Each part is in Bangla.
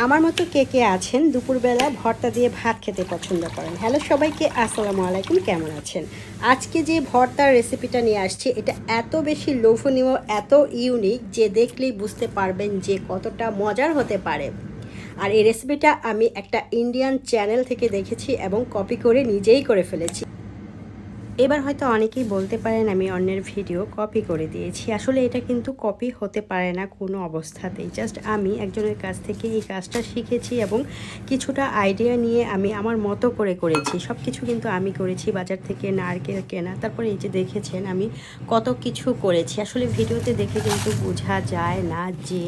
আমার মতো কে কে আছেন দুপুরবেলা ভর্তা দিয়ে ভাত খেতে পছন্দ করেন? হ্যালো সবাইকে, আসসালামু আলাইকুম। কেমন আছেন? আজকে যে ভর্তার রেসিপিটা নিয়ে আসছি এটা এত বেশি লোভনীয়, এত ইউনিক যে দেখলেই বুঝতে পারবেন যে কতটা মজার হতে পারে। আর এই রেসিপিটা আমি একটা ইন্ডিয়ান চ্যানেল থেকে দেখেছি এবং কপি করে নিজেই করে ফেলেছি। এবার হয়তো অনেকেই বলতে পারেন আমি অন্যের ভিডিও কপি করে দিয়েছি। আসলে এটা কিন্তু কপি হতে পারে না কোনো অবস্থাতেই। জাস্ট আমি একজনের কাছ থেকে এই কাজটা শিখেছি এবং কিছুটা আইডিয়া নিয়ে আমি আমার মতো করে করেছি। সব কিছু কিন্তু আমি করেছি, বাজার থেকে নারকেল কেনা, তারপরে এই যে দেখেছেন আমি কত কিছু করেছি। আসলে ভিডিওতে দেখে কিন্তু বোঝা যায় না যে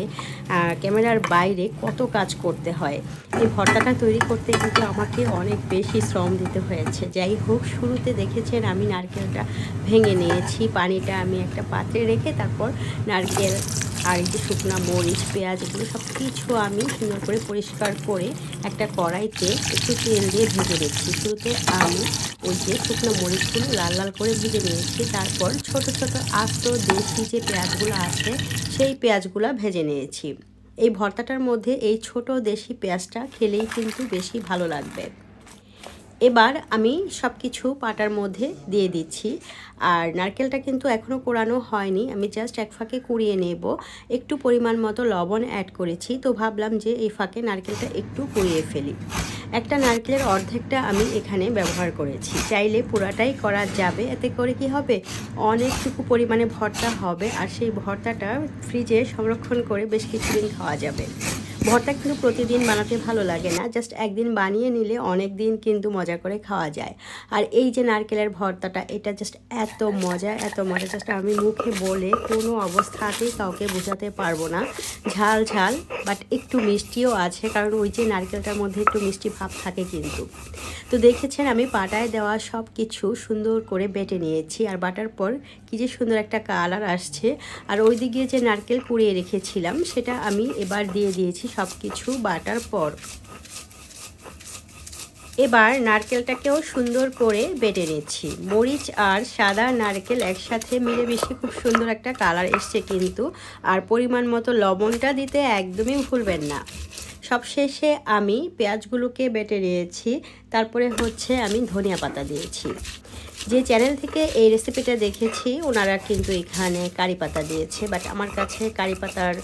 ক্যামেরার বাইরে কত কাজ করতে হয়। এই ভর্তাটা তৈরি করতে কিন্তু আমাকে অনেক বেশি শ্রম দিতে হয়েছে। যাই হোক, শুরুতে দেখেছেন আমি নারকেলটা ভেঙে নিয়েছি। পানিটা আমি একটা পাত্রে রেখে তারপর নারকেল আর এই যে শুকনো মরিচ, পেঁয়াজ, এগুলো সব কিছু আমি সুন্দর করে পরিষ্কার করে একটা কড়াইতে একটু তেল দিয়ে ভেজে নিচ্ছি। শুরুতে আমি ওই যে শুকনো মরিচগুলো লাল লাল করে ভেজে নিয়েছি। তারপর ছোট ছোট আস্ত দেশি যে পেঁয়াজগুলো আছে সেই পেঁয়াজগুলো ভেজে নিয়েছি। এই ভর্তাটার মধ্যে এই ছোট দেশি পেঁয়াজটা খেলেই কিন্তু বেশি ভালো লাগবে। এবার আমি সব কিছু পাটার মধ্যে দিয়ে দিচ্ছি। আর নারকেলটা কিন্তু এখনও কোরানো হয়নি, আমি জাস্ট এক ফাঁকে কুড়িয়ে নেব। একটু পরিমাণ মতো লবণ অ্যাড করেছি, তো ভাবলাম যে এই ফাঁকে নারকেলটা একটু কুড়িয়ে ফেলি। একটা নারকেলের অর্ধেকটা আমি এখানে ব্যবহার করেছি, চাইলে পুরাটাই করা যাবে। এতে করে কি হবে, অনেকটুকু পরিমাণে ভর্তা হবে আর সেই ভর্তাটা ফ্রিজে সংরক্ষণ করে বেশ কিছুদিন খাওয়া যাবে। ভর্তা কিন্তু প্রতিদিন বানাতে ভালো লাগে না, জাস্ট একদিন বানিয়ে নিলে অনেক দিন কিন্তু মজা করে খাওয়া যায়। আর এই যে নারকেলের ভর্তাটা, এটা জাস্ট এত মজা, এত মজা, জাস্ট আমি মুখে বলে কোনো অবস্থাতেই কাউকে বোঝাতে পারবো না। ঝাল ঝাল বাট একটু মিষ্টিও আছে, কারণ ওই যে নারকেলটার মধ্যে একটু মিষ্টি ভাব থাকে কিন্তু। তো দেখেছেন আমি পাটায় দেওয়া সব কিছু সুন্দর করে বেটে নিয়েছি। আর বাটার পর কি যে সুন্দর একটা কালার আসছে। আর ওই দিকে যে নারকেল কুড়িয়ে রেখেছিলাম সেটা আমি এবার দিয়ে দিয়েছি সব কিছু বাটার পর। এবার নারকেলটাকেও সুন্দর করে বেটে নিচ্ছি। মরিচ আর সাদা নারকেল একসাথে মিলেমিশে খুব সুন্দর একটা কালার এসছে কিন্তু। আর পরিমাণ মতো লবণটা দিতে একদমই ভুলবেন না। সবশেষে আমি পেঁয়াজগুলোকে বেটে নিয়েছি, তারপরে হচ্ছে আমি ধনিয়া পাতা দিয়েছি। যে চ্যানেল থেকে এই রেসিপিটা দেখেছি ওনারা কিন্তু এখানে কারি পাতা দিয়েছে, বাট আমার কাছে কারি পাতার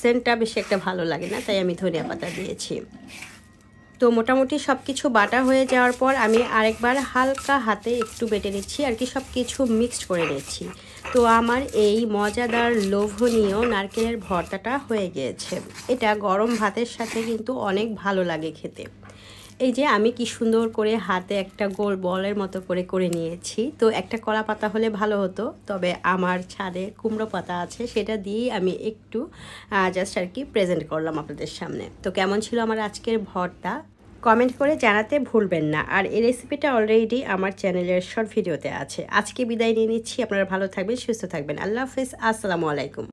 সেন্টটা বেশি একটা ভালো লাগে না, তাই আমি ধনিয়া পাতা দিয়েছি। তো মোটামুটি সব কিছু বাটা হয়ে যাওয়ার পর আমি আরেকবার হালকা হাতে একটু বেটে নিচ্ছি আর কি, সব কিছু মিক্সড করে নিচ্ছি। তো আমার এই মজাদার লোভনীয় নারকেলের ভর্তাটা হয়ে গিয়েছে। এটা গরম ভাতের সাথে কিন্তু অনেক ভালো লাগে খেতে। এই যে আমি কি সুন্দর করে হাতে একটা গোল বলের মতো করে করে নিয়েছি। তো একটা কলা পাতা হলে ভালো হতো, তবে আমার ছাদে কুমড়ো পাতা আছে, সেটা দিয়েই আমি একটু জাস্ট আর কি প্রেজেন্ট করলাম আপনাদের সামনে। তো কেমন ছিল আমার আজকের ভর্তা কমেন্ট করে জানাতে ভুলবেন না। আর এই রেসিপিটা অলরেডি আমার চ্যানেলের শর্ট ভিডিওতে আছে। আজকে বিদায় নিয়ে নিচ্ছি, আপনারা ভালো থাকবেন, সুস্থ থাকবেন। আল্লাহ হাফেজ, আসসালামু আলাইকুম।